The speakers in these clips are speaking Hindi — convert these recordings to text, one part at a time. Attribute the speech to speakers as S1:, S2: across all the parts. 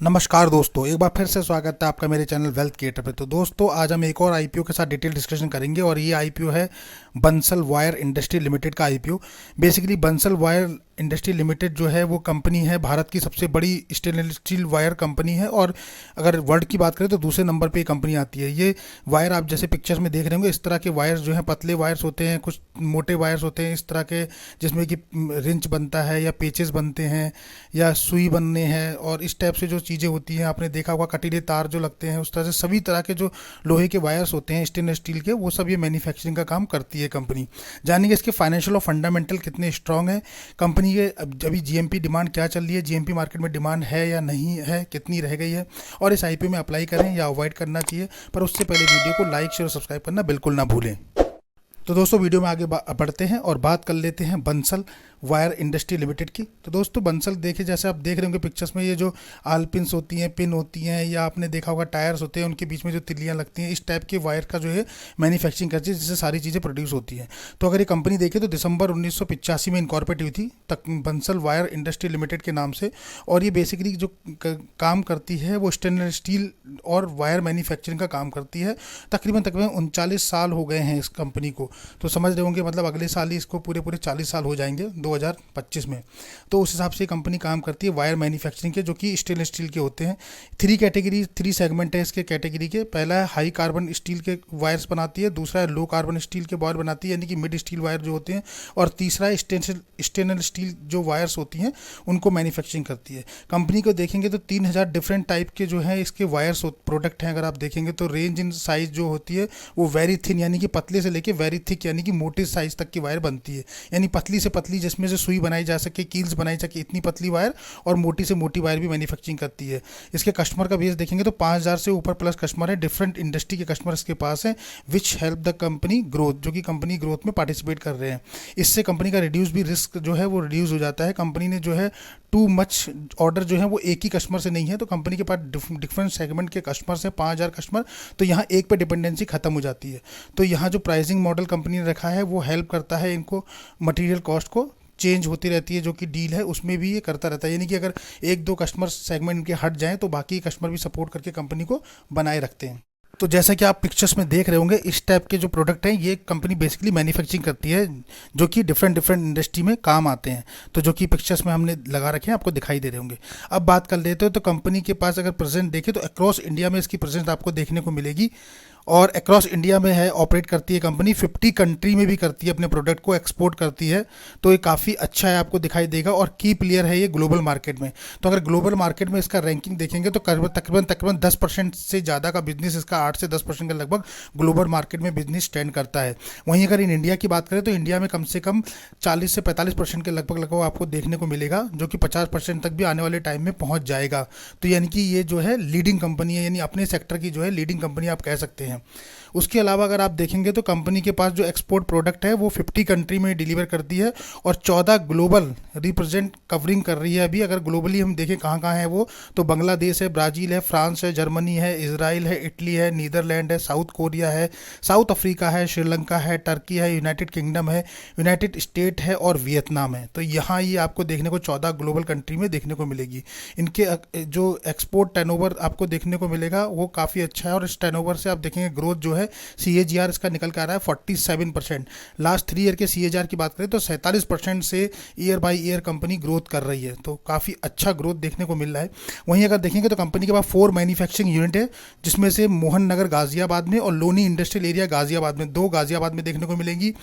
S1: नमस्कार दोस्तों, एक बार फिर से स्वागत है आपका मेरे चैनल वेल्थ क्रिएटर पे। तो दोस्तों, आज हम एक और आईपीओ के साथ डिटेल डिस्कशन करेंगे और ये आईपीओ है बंसल वायर इंडस्ट्री लिमिटेड का IPO. Basically Bansal wire industry limited जो है वो कंपनी है, भारत की सबसे बड़ी स्टेनलेस स्टील वायर कंपनी है और अगर वर्ल्ड की बात करें तो दूसरे नंबर पे ये कंपनी आती है। ये वायर आप जैसे पिक्चर्स में देख रहे होंगे, इस तरह के वायर्स जो हैं पतले वायर्स होते हैं, कुछ मोटे वायर्स होते हैं इस तरह के, जिसमें कि रिंच बनता है या पेचेस बनते हैं या सुई बनने हैं और इस टाइप से जो चीज़ें होती हैं, आपने देखा होगा कटीले तार जो लगते हैं, उस तरह से सभी तरह के जो लोहे के वायर्स होते हैं स्टेनलेस स्टील के, वो सब ये मैन्युफैक्चरिंग का काम करती है कंपनी। जानेंगे इसके फाइनेंशियल और फंडामेंटल कितने स्ट्रांग है कंपनी के, अभी जीएमपी डिमांड क्या चल रही है, जीएमपी मार्केट में डिमांड है या नहीं है, कितनी रह गई है, और इस आईपीओ में अप्लाई करें या अवॉइड करना चाहिए। पर उससे पहले वीडियो को लाइक शेयर और सब्सक्राइब करना बिल्कुल ना भूलें। तो दोस्तों, वीडियो में आगे बढ़ते हैं और बात कर लेते हैं बंसल वायर इंडस्ट्री लिमिटेड की। तो दोस्तों, बंसल देखिए, जैसे आप देख रहे होंगे पिक्चर्स में, ये जो आल पिन्स होती हैं, पिन होती हैं, या आपने देखा होगा टायर्स होते हैं, उनके बीच में जो तिल्लियाँ लगती हैं, इस टाइप के वायर का जो है मैन्युफैक्चरिंग करती है, जिससे सारी चीज़ें प्रोड्यूस होती हैं। तो अगर ये कंपनी देखें तो दिसंबर 1985 में इनकॉर्पोरेट हुई थी तक बंसल वायर इंडस्ट्री लिमिटेड के नाम से। और ये बेसिकली जो काम करती है वो स्टेनलेस स्टील और वायर मैन्युफैक्चरिंग का काम करती है। तकरीबन तकरीबन 39 साल हो गए हैं इस कंपनी को। तो समझ रहे होंगे, मतलब अगले साल ही इसको पूरे 40 साल हो जाएंगे 2025 में। तो उस हिसाब से कंपनी काम करती है वायर मैन्युफैक्चरिंग के, जो कि स्टेनलेस स्टील के होते हैं। थ्री सेगमेंट है इसके कैटेगरी के। पहला है हाई कार्बन स्टील के वायर्स बनाती है, दूसरा है लो कार्बन स्टील के वायर बनाती है, यानी कि मिड स्टील वायर जो होते हैं, और तीसरा है स्टेनलेस स्टील जो वायर्स होती हैं उनको मैन्युफैक्चरिंग करती है। कंपनी को देखेंगे तो 3000 डिफरेंट टाइप के जो है इसके वायर्स प्रोडक्ट हैं। अगर आप देखेंगे तो रेंज इन साइज जो होती है वो वेरी थिन, यानी कि पतले से लेके वेरी थिक, यानी कि मोटे साइज तक की वायर बनती है। यानी पतली से पतली, जिसमें से सुई बनाई जा सके, कील्स बनाई सके, इतनी पतली वायर, और मोटी से मोटी वायर भी मैन्युफैक्चरिंग करती है। इसके कस्टमर का बेस देखेंगे तो 5000 से ऊपर प्लस कस्टमर है, डिफरेंट इंडस्ट्री के कस्टमर इसके पास हैं, which help the company growth, जो कि कंपनी ग्रोथ में पार्टिसिपेट कर रहे हैं। इससे कंपनी का रिड्यूस भी रिस्क जो है वो रिड्यूस हो जाता है। कंपनी ने जो है टू मच ऑर्डर जो है वो एक ही कस्टमर से नहीं है, तो कंपनी के पास डिफरेंट सेगमेंट के कस्टमर्स हैं, 5000 कस्टमर, तो यहाँ एक पे डिपेंडेंसी खत्म हो जाती है। तो यहाँ जो प्राइसिंग मॉडल कंपनी ने रखा है वो हेल्प करता है इनको, मटेरियल कॉस्ट को चेंज होती रहती है, जो कि डील है उसमें भी ये करता रहता है। यानी कि अगर एक दो कस्टमर सेगमेंट इनके हट जाएं तो बाकी कस्टमर भी सपोर्ट करके कंपनी को बनाए रखते हैं। तो जैसा कि आप पिक्चर्स में देख रहे होंगे, इस टाइप के जो प्रोडक्ट हैं ये कंपनी बेसिकली मैन्युफैक्चरिंग करती है, जो कि डिफरेंट डिफरेंट इंडस्ट्री में काम आते हैं। तो जो कि पिक्चर्स में हमने लगा रखे हैं, आपको दिखाई दे रहे होंगे। अब बात कर लेते हो तो कंपनी के पास अगर प्रेजेंट देखें तो अक्रॉस इंडिया में इसकी प्रेजेंट आपको देखने को मिलेगी, और अक्रॉस इंडिया में है, ऑपरेट करती है कंपनी, 50 कंट्री में भी करती है, अपने प्रोडक्ट को एक्सपोर्ट करती है। तो ये काफ़ी अच्छा है, आपको दिखाई देगा, और की प्लेयर है ये ग्लोबल मार्केट में। तो अगर ग्लोबल मार्केट में इसका रैंकिंग देखेंगे तो तकरीबन 10% से ज़्यादा का बिजनेस इसका, 8 से 10% का लगभग ग्लोबल मार्केट में बिजनेस स्टैंड करता है। वहीं अगर इन इंडिया की बात करें तो इंडिया में कम से कम 40 से 45% के लगभग आपको देखने को मिलेगा, जो कि 50% तक भी आने वाले टाइम में पहुँच जाएगा। तो यानी कि ये जो है लीडिंग कंपनी है, यानी अपने सेक्टर की जो है लीडिंग कंपनी आप कह सकते हैं। उसके अलावा अगर आप देखेंगे तो कंपनी के पास जो एक्सपोर्ट प्रोडक्ट है वो 50 कंट्री में डिलीवर करती है, और 14 ग्लोबल रिप्रेजेंट कवरिंग कर रही है। अभी अगर ग्लोबली हम देखें कहाँ कहाँ है वो, तो बांग्लादेश है, ब्राज़ील है, फ्रांस है, जर्मनी है, इजराइल है, इटली है, नीदरलैंड है, साउथ कोरिया है, साउथ अफ्रीका है, श्रीलंका है, टर्की है, यूनाइटेड किंगडम है, यूनाइटेड स्टेट है, और वियतनाम है। तो यहाँ ये आपको देखने को 14 ग्लोबल कंट्री में देखने को मिलेगी। इनके जो एक्सपोर्ट टर्नओवर आपको देखने को मिलेगा वो काफ़ी अच्छा है, और इस टर्नओवर से आप देखेंगे ग्रोथ जो है CAGR इसका निकल कर आ रहा है 47%। लास्ट 3 ईयर के CAGR की बात करें तो 47% से year by year company growth कर रही है। तो काफ़ी अच्छा ग्रोथ देखने को मिल रहा है। वहीं अगर देखेंगे तो कंपनी के पास 4 मैन्युफैक्चरिंग यूनिट है, जिसमें से मोहन नगर गाजियाबाद में और लोनी इंडस्ट्रियल एरिया गाजियाबाद में, 2 गाजियाबाद में देखने को मिलेंगी।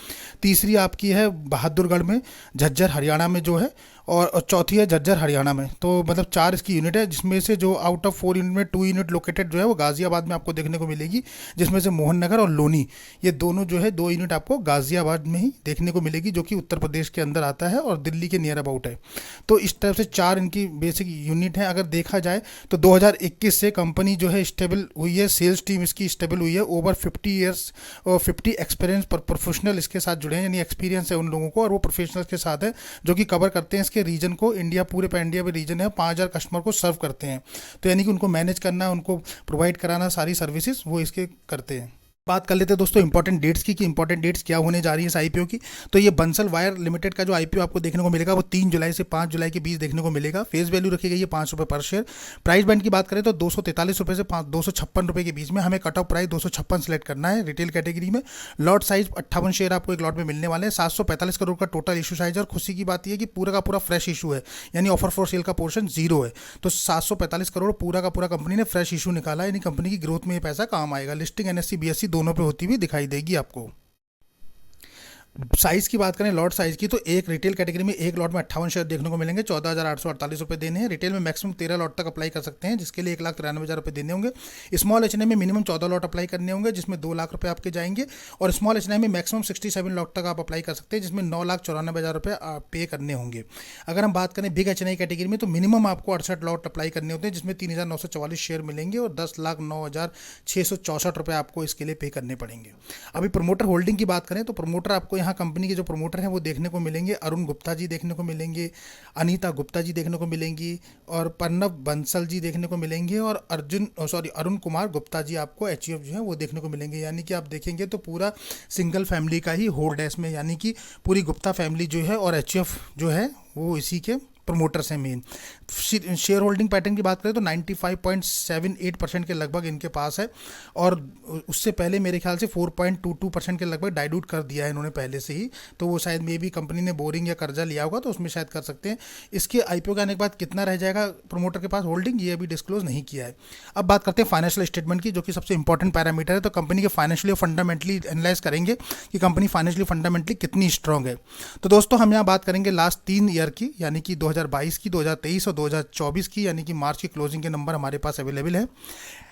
S1: तीसरी आपकी है बहादुरगढ़ में, झज्जर हरियाणा में जो है, और चौथी है झज्जर हरियाणा में। तो मतलब 4 इसकी यूनिट है, जिसमें से जो आउट ऑफ 4 यूनिट में 2 यूनिट लोकेटेड जो है वो गाजियाबाद में आपको देखने को मिलेगी, जिसमें से मोहन नगर और लोनी, ये दोनों जो है 2 यूनिट आपको गाजियाबाद में ही देखने को मिलेगी, जो कि उत्तर प्रदेश के अंदर आता है और दिल्ली के नियर अबाउट है। तो इस तरह से 4 इनकी बेसिक यूनिट है। अगर देखा जाए तो 2021 से कंपनी जो है स्टेबल हुई है, सेल्स टीम इसकी स्टेबल हुई है, ओवर 50 ईयर्स और 50 एक्सपीरियंस पर प्रोफेशनल इसके साथ जुड़े हैं, यानी एक्सपीरियंस है उन लोगों को, और वो प्रोफेशनल्स के साथ है, जो कि कवर करते हैं इसके रीजन को। इंडिया, पूरे पैन इंडिया में रीजन है, 5000 कस्टमर को सर्व करते हैं। तो यानी कि उनको मैनेज करना, उनको प्रोवाइड कराना, सारी सर्विसेज वो इसके करते हैं। बात कर लेते हैं दोस्तों इंपॉर्टेंट डेट्स की, कि इंपॉर्टेंट डेट्स क्या होने जा रही है इस आईपीओ की। तो ये बंसल वायर लिमिटेड का जो आईपीओ आपको देखने को मिलेगा वो 3 जुलाई से 5 जुलाई के बीच देखने को मिलेगा। फेस वैल्यू रखी गई है 5 रुपये पर शेयर। प्राइस बैंड की बात करें तो 243 रुपये से 256 रुपये के बीच में हमें कट ऑफ प्राइस 256 सेलेक्ट करना है रिटेल कैटेगरी में। लॉट साइज 58 शेयर आपको एक लॉट में मिलने वाले हैं। 745 करोड़ का टोटल इशू साइज है और खुशी की बात यह है कि पूरा का पूरा फ्रेश इशू है, यानी ऑफर फॉर सेल का पोर्शन जीरो है। तो 745 करोड़ पूरा का पूरा कंपनी ने फ्रेश इशू निकाला है, यानी कंपनी की ग्रोथ में ये पैसा काम आएगा। लिस्टिंग एनएससी बीएससी दोनों पे होती हुई दिखाई देगी आपको। साइज की बात करें लॉट साइज की, तो एक रिटेल कैटेगरी में एक लॉट में 58 शेयर देखने को मिलेंगे। 14,848 रुपये देने हैं। रिटेल में मैक्सिमम 13 लॉट तक अप्लाई कर सकते हैं, जिसके लिए 1,93,000 रुपये देने होंगे। स्मॉल एचएनआई में मिनिमम 14 लॉट अप्लाई करने होंगे, जिसमें 2 लाख रुपये आपके जाएंगे। और स्मॉल एचएनआई में मैक्सिमम 67 लॉट तक आप अप्लाई कर सकते हैं, जिसमें 9,94,000 रुपये पे करने होंगे। अगर हम बात करें बिग एचएनआई कैटेगरी में, तो मिनिमम आपको 68 लॉट अप्लाई करने होते हैं, जिसमें 3,944 शेयर मिलेंगे और 10,09,664 रुपये आपको इसके लिए पे करने पड़ेंगे। अभी प्रमोटर होल्डिंग की बात करें तो प्रमोटर आपको यहाँ कंपनी के जो प्रमोटर हैं वो देखने को मिलेंगे। अरुण गुप्ता जी देखने को मिलेंगे, अनीता गुप्ता जी देखने को मिलेंगी और प्रणव बंसल जी देखने को मिलेंगे और अरुण कुमार गुप्ता जी आपको एचयूएफ जो है वो देखने को मिलेंगे। यानी कि आप देखेंगे तो पूरा सिंगल फैमिली का ही होल्ड है इसमें, यानी कि पूरी गुप्ता फैमिली जो है और एचयूएफ जो है वो इसी के प्रमोटर्स हैं मेन। शेयर होल्डिंग पैटर्न की बात करें तो 95.78% के लगभग इनके पास है और उससे पहले मेरे ख्याल से 4.22% के लगभग डाइल्यूट कर दिया है इन्होंने पहले से ही। तो वो शायद मे भी कंपनी ने बोरिंग या कर्जा लिया होगा तो उसमें शायद कर सकते हैं। इसके आईपीओ के आने के बाद कितना रह जाएगा प्रमोटर के पास होल्डिंग, ये अभी डिस्क्लोज नहीं किया है। अब बात करते हैं फाइनेंशियल स्टेटमेंट की, जो कि सबसे इंपॉर्टेंट पैरामीटर है। तो कंपनी के फाइनेंशियली और फंडामेंटली एनालाइज करेंगे कि कंपनी फाइनेंशियली फंडामेंटली कितनी स्ट्रांग है। तो दोस्तों हम यहाँ बात करेंगे लास्ट 3 ईयर की, यानी कि 2022 की, 2023 और 2024 की, यानी कि मार्च की क्लोजिंग के नंबर हमारे पास अवेलेबल है।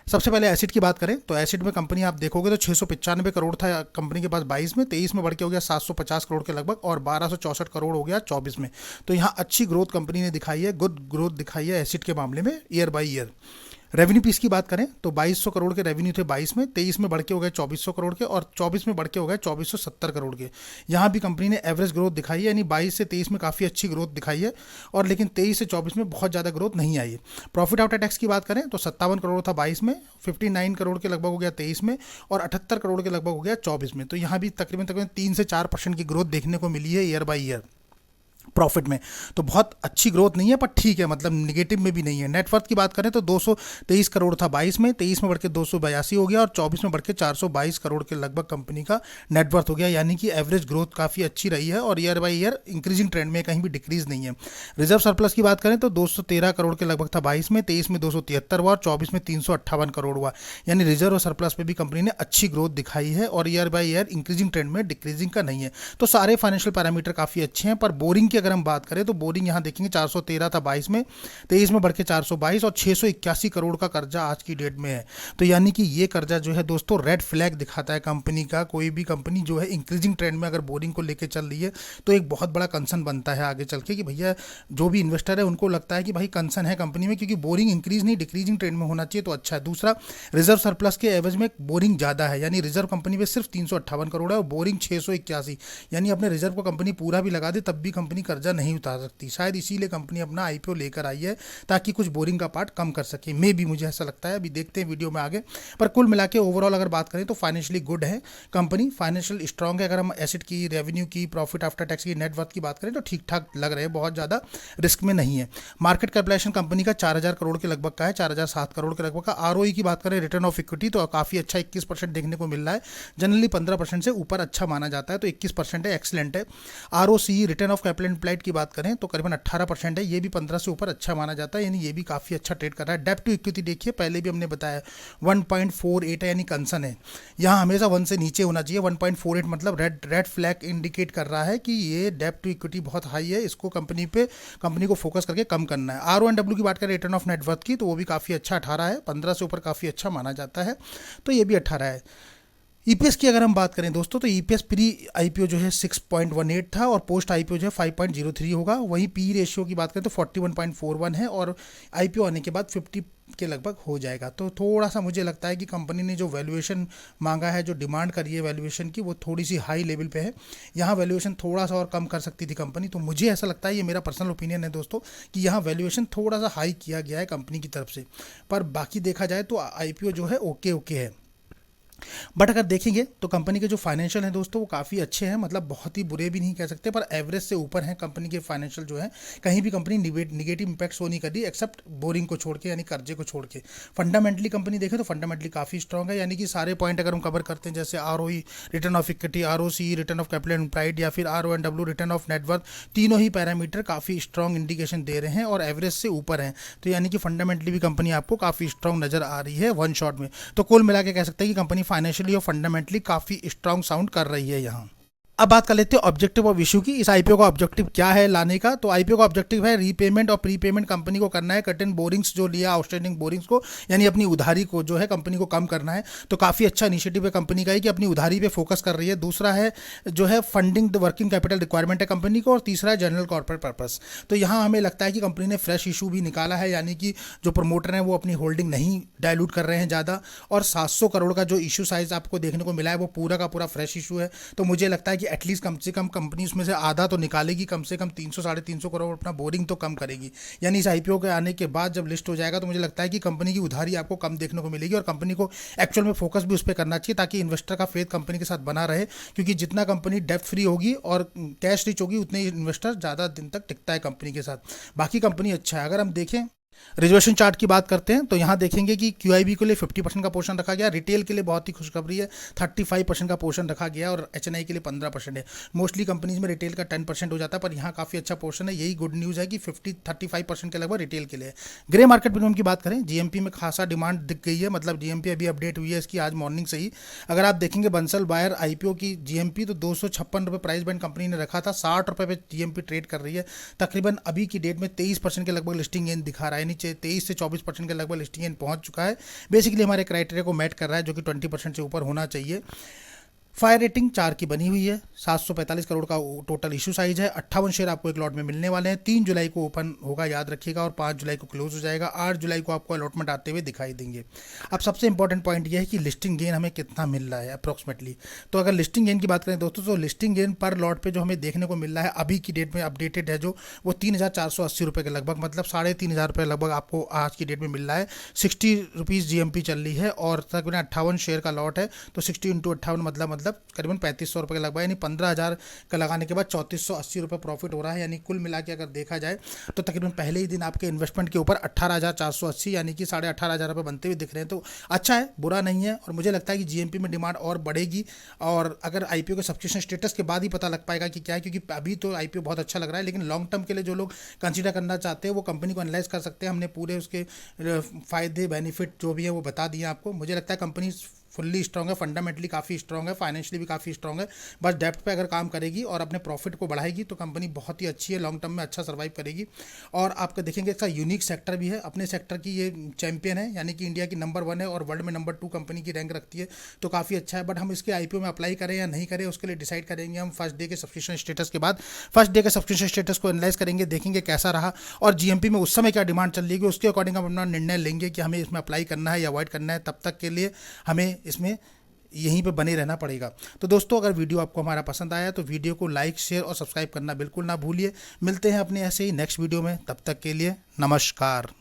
S1: सबसे पहले एसिड की बात करें तो एसिड में कंपनी आप देखोगे तो 695 करोड़ था कंपनी के पास 22 में, 23 में बढ़ के हो गया 750 करोड़ के लगभग और 1264 करोड़ हो गया 24 में। तो यहाँ अच्छी ग्रोथ कंपनी ने दिखाई है, गुड ग्रोथ दिखाई है एसिड के मामले में ईयर बाई ईयर। रेवेन्यू पीस की बात करें तो 2200 करोड़ के रेवेन्यू थे 22 में, 23 में बढ़ के हो गए 2400 करोड़ के और 24 में बढ़ के हो गए 2470 करोड़ के। यहाँ भी कंपनी ने एवरेज ग्रोथ दिखाई है, यानी 22 से 23 में काफ़ी अच्छी ग्रोथ दिखाई है और लेकिन 23 से 24 में बहुत ज़्यादा ग्रोथ नहीं आई है। प्रॉफिट आफ्टर टैक्स की बात करें तो 57 करोड़ था 22 में, 59 करोड़ के लगभग हो गया 23 में और 78 करोड़ के लगभग हो गया 24 में। तो यहाँ भी तकरीबन 3 से 4% की ग्रोथ देखने को मिली है ईयर बाई ईयर प्रॉफिट में। तो बहुत अच्छी ग्रोथ नहीं है पर ठीक है, मतलब निगेटिव में भी नहीं है। नेटवर्थ की बात करें तो 223 करोड़ था 22 में, 23 में बढ़ के 282 हो गया और 24 में बढ़ के 422 करोड़ के लगभग कंपनी का नेटवर्थ हो गया। यानी कि एवरेज ग्रोथ काफ़ी अच्छी रही है और year by year increasing trend में, कहीं भी डिक्रीज नहीं है। रिजर्व सरप्लस की बात करें तो 213 करोड़ के लगभग था 22 में, 23 में 273 हुआ और 24 में 358 करोड़ हुआ। यानी रिजर्व और सरप्लस पे भी कंपनी ने अच्छी ग्रोथ दिखाई है और year by year increasing trend में, डिक्रीजिंग का नहीं है। तो सारे फाइनेंशियल पैरामीटर काफ़ी अच्छे हैं। पर बोरिंग की अगर हम बात करें तो बोरिंग यहां देखेंगे 413 था 22 में, 23 में बढ़ के 422 और 681 करोड़ का कर्जा आज की डेट में है। तो यानी कि ये कर्जा जो है दोस्तों रेड फ्लैग दिखाता है कंपनी का। कोई भी कंपनी जो है इंक्रीजिंग ट्रेंड में अगर बोरिंग को लेकर चल रही है तो एक बहुत बड़ा कंसर्न बनता है आगे चल के कि भैया जो भी इन्वेस्टर है उनको लगता है कि भाई कंसर्न है कंपनी में, क्योंकि बोरिंग इंक्रीज नहीं डिक्रीजिंग ट्रेंड में होना चाहिए तो अच्छा है। दूसरा, रिजर्व सरप्लस के एवज में बोरिंग ज़्यादा है, यानी रिजर्व कंपनी में सिर्फ 358 करोड़ है और बोरिंग 681, यानी अपने रिजर्व को कंपनी पूरा भी लगा दे तब भी कंपनी कर्जा नहीं उतार सकती। शायद इसीलिए कंपनी अपना आईपीओ लेकर आई है ताकि कुछ बोरिंग का पार्ट कम कर सके। मे भी मुझे ऐसा लगता है, अभी देखते हैं वीडियो में आगे। पर कुल मिला के ओवरऑल अगर बात करें तो फाइनेंशियली गुड है कंपनी, फाइनेंशियल स्ट्रांग है। अगर हम एसेट की, रेवेन्यू की, प्रॉफिट आफ्टर टैक्स की, नेटवर्थ की बात करें तो ठीक ठाक लग रहे हैं, बहुत ज़्यादा रिस्क में नहीं है। मार्केट कैपिटलाइजेशन कंपनी का 4000 करोड़ के लगभग का है, 4007 करोड़ के लगभग का। आरओई की बात करें, रिटर्न ऑफ इक्विटी, तो काफ़ी अच्छा 21% देखने को मिल रहा है। जनरली 15% से ऊपर अच्छा माना जाता है, तो 21% है, एक्सीलेंट है। ROC, return of capital employed की बात करें तो करीबन 18% है, ये भी 15 से ऊपर अच्छा माना जाता है, यानी ये भी काफ़ी अच्छा ट्रेड कर रहा है। डेब्ट टू इक्विटी देखिए, पहले भी हमने बताया 1.48 है, यानी कंसर्न है। यहाँ हमेशा 1 से नीचे होना चाहिए। 1.48 मतलब रेड फ्लैग इंडिकेट कर रहा है कि ये डेब्ट टू इक्विटी बहुत हाई है, इसको कंपनी को फोकस करके कम करना है। RONW की बात करें, रिटर्न ऑफ नेटवर्थ की, तो वो भी काफ़ी अच्छा 18 है, 15 से ऊपर काफ़ी अच्छा माना जाता है, तो ये भी 18 है। ईपीएस की अगर हम बात करें दोस्तों तो ईपीएस प्री आईपीओ जो है 6.18 था और पोस्ट आईपीओ जो है 5.03 होगा। वहीं पी रेशियो की बात करें तो 41.41 है और आईपीओ आने के बाद 50 के लगभग हो जाएगा। तो थोड़ा सा मुझे लगता है कि कंपनी ने जो वैल्यूएशन मांगा है, जो डिमांड करी है वैल्यूएशन की, वो थोड़ी सी हाई लेवल पे है। यहाँ वैल्यूएशन थोड़ा सा और कम कर सकती थी कंपनी। तो मुझे ऐसा लगता है, ये मेरा पर्सनल ओपिनियन है दोस्तों, कि यहाँ वैल्यूएशन थोड़ा सा हाई किया गया है कंपनी की तरफ से। पर बाकी देखा जाए तो आईपीओ जो है ओके है। बट अगर देखेंगे तो कंपनी के जो फाइनेंशियल हैं दोस्तों वो काफ़ी अच्छे हैं, मतलब बहुत ही बुरे भी नहीं कह सकते पर एवरेज से ऊपर हैं कंपनी के फाइनेंशियल जो है। कहीं भी कंपनी निगेटिव इंपैक्ट शो नहीं कर रही एक्सेप्ट बोरिंग को छोड़ के, यानी कर्जे को छोड़ के। फंडामेंटली कंपनी देखें तो फंडामेंटली काफ़ी स्ट्रॉग है, यानी कि सारे पॉइंट अगर हम कवर करते हैं जैसे ROE, return of equity, ROC, return of capital employed, या फिर RONW, रिटर्न ऑफ नेटवर्थ, तीनों ही पैरामीटर काफ़ी स्ट्रॉग इंडिकेशन दे रहे हैं और एवरेज से ऊपर हैं। तो यानी कि फंडामेंटली भी कंपनी आपको काफ़ी स्ट्रॉग नजर आ रही है वन शॉट में। तो कुल मिला के कह सकते हैं कि कंपनी फाइनेंशियली और फंडामेंटली काफ़ी स्ट्रॉन्ग साउंड कर रही है यहाँ। अब बात कर लेते हैं ऑब्जेक्टिव ऑफ इशू की। इस आईपीओ का ऑब्जेक्टिव क्या है लाने का? तो आईपीओ का ऑब्जेक्टिव है रीपेमेंट और प्रीपेमेंट कंपनी को करना है, कर्टेन बोरिंग्स जो लिया आउटस्टैंडिंग बोरिंग्स को, यानी अपनी उधारी को जो है कंपनी को कम करना है। तो काफ़ी अच्छा इनिशिएटिव है कंपनी का कि अपनी उधारी पे फोकस कर रही है। दूसरा है जो है funding the working capital requirement है कंपनी को, और तीसरा है जनरल कॉर्पोरेट पर्पस। तो यहाँ हमें लगता है कि कंपनी ने फ्रेश इशू भी निकाला है, यानी कि जो प्रमोटर हैं वो अपनी होल्डिंग नहीं डायलूट कर रहे हैं ज़्यादा, और 700 करोड़ का जो इशू साइज आपको देखने को मिला है वो पूरा का पूरा फ्रेश इशू है। तो मुझे लगता है कि एटलीस्ट कम से कम कंपनी उसमें से आधा तो निकालेगी, कम से कम 300 साढ़े 300 करोड़ अपना बोरिंग तो कम करेगी। यानी इस आईपीओ के आने के बाद जब लिस्ट हो जाएगा तो मुझे लगता है कि कंपनी की उधारी आपको कम देखने को मिलेगी, और कंपनी को एक्चुअल में फोकस भी उस पर करना चाहिए ताकि इन्वेस्टर का फेथ कंपनी के साथ बना रहे, क्योंकि जितना कंपनी डेप्ट फ्री होगी और कैश रिच होगी उतने ही इन्वेस्टर ज़्यादा दिन तक टिकता है कंपनी के साथ। बाकी कंपनी अच्छा है। अगर हम देखें रिजर्वेशन चार्ट की बात करते हैं तो यहाँ देखेंगे कि QIB के लिए 50% का पोर्शन रखा गया, रिटेल के लिए बहुत ही खुशखबरी है 35% का पोर्शन रखा गया, और HNI के लिए 15% है। मोस्टली कंपनीज में रिटेल का 10% हो जाता है, पर यहाँ काफ़ी अच्छा पोर्शन है। यही गुड न्यूज़ है कि 35% के लगभग रिटेल के लिए। ग्रे मार्केट मिनिमम की बात करें, GMP में खासा डिमांड दिख गई है, मतलब GMP अभी अपडेट हुई है इसकी आज मॉर्निंग से ही। अगर आप देखेंगे बंसल वायर IPO की GMP तो 256 रुपये प्राइस बैंड कंपनी ने रखा था, 60 रुपये पे GMP ट्रेड कर रही है। तकरीबन अभी की डेट में 23% के लगभग लिस्टिंग गेन दिखा रहा है, नीचे 23 से 24% के लगभग लिस्टिंग गेन पहुंच चुका है। बेसिकली हमारे क्राइटेरिया को मैट कर रहा है जो कि 20% से ऊपर होना चाहिए। फायर रेटिंग 4 की बनी हुई है, 745 करोड़ का टोटल इशू साइज है, 58 शेयर आपको एक लॉट में मिलने वाले हैं। 3 जुलाई को ओपन होगा याद रखिएगा, और 5 जुलाई को क्लोज हो जाएगा। 8 जुलाई को आपको अलॉटमेंट आते हुए दिखाई देंगे। अब सबसे इंपॉर्टेंट पॉइंट यह है कि लिस्टिंग गेन हमें कितना मिल रहा है अप्रॉक्सीमेटली। तो अगर लिस्टिंग गेन की बात करें दोस्तों तो लिस्टिंग गेन पर लॉट पे जो हमें देखने को मिल रहा है अभी की डेट में अपडेटेड है जो, वो 3,480 रुपये के लगभग, मतलब 3,500 रुपये लगभग आपको आज की डेट में मिल रहा है। 60 रुपीज़ GMP चल रही है और तकरीबन 58 शेयर का लॉट है, तो 60 × 58 मतलब करीबन 3500 रुपये के लगभग, यानी 15,000 का लगाने के बाद 3480 रुपये प्रॉफिट हो रहा है। यानी कुल मिला के अगर देखा जाए तो तकरीबन पहले ही दिन आपके इन्वेस्टमेंट के ऊपर 18,480 यानी कि 18,500 रुपये बनते हुए दिख रहे हैं। तो अच्छा है, बुरा नहीं है, और मुझे लगता है कि GMP में डिमांड और बढ़ेगी, और अगर IPO के सब्सक्रिप्शन स्टेटस के बाद ही पता लग पाएगा कि क्या है, क्योंकि अभी तो IPO बहुत अच्छा लग रहा है, लेकिन लॉन्ग टर्म के लिए जो लोग कंसीडर करना चाहते हैं वो कंपनी को एनालाइज कर सकते हैं। हमने पूरे उसके फ़ायदे बेनिफिट जो भी है वो बता दिए आपको। मुझे लगता है कंपनी फुल्ली स्ट्रॉन्ग है, फंडामेंटली काफ़ी स्ट्रॉन्ग है, फाइनेंशियली भी काफ़ी स्ट्रॉन्ग है। बस डेप्थ पे अगर काम करेगी और अपने प्रॉफिट को बढ़ाएगी तो कंपनी बहुत ही अच्छी है, लॉन्ग टर्म में अच्छा सर्वाइव करेगी। और आपका देखेंगे इसका यूनिक सेक्टर भी है, अपने सेक्टर की ये चैंपियन है, यानी कि इंडिया की नंबर 1 है और वर्ल्ड में नंबर 2 कंपनी की रैंक रखती है, तो काफ़ी अच्छा है। बट हम इसके IPO में अप्लाई करें या नहीं करें उसके लिए डिसाइड करेंगे हम फर्स्ट डे के सब्सक्रिप्शन स्टेटस के बाद। फर्स्ट डे के सब्सक्रिप्शन स्टेटस को एनालाइज करेंगे, देखेंगे कैसा रहा और GMP में उस समय क्या डिमांड चल रही है, उसके अकॉर्डिंग हम अपना निर्णय लेंगे कि हमें इसमें अप्लाई करना है या अवॉइड करना है। तब तक के लिए हमें इसमें यहीं पे बने रहना पड़ेगा। तो दोस्तों अगर वीडियो आपको हमारा पसंद आया तो वीडियो को लाइक शेयर और सब्सक्राइब करना बिल्कुल ना भूलिए। मिलते हैं अपने ऐसे ही नेक्स्ट वीडियो में, तब तक के लिए नमस्कार।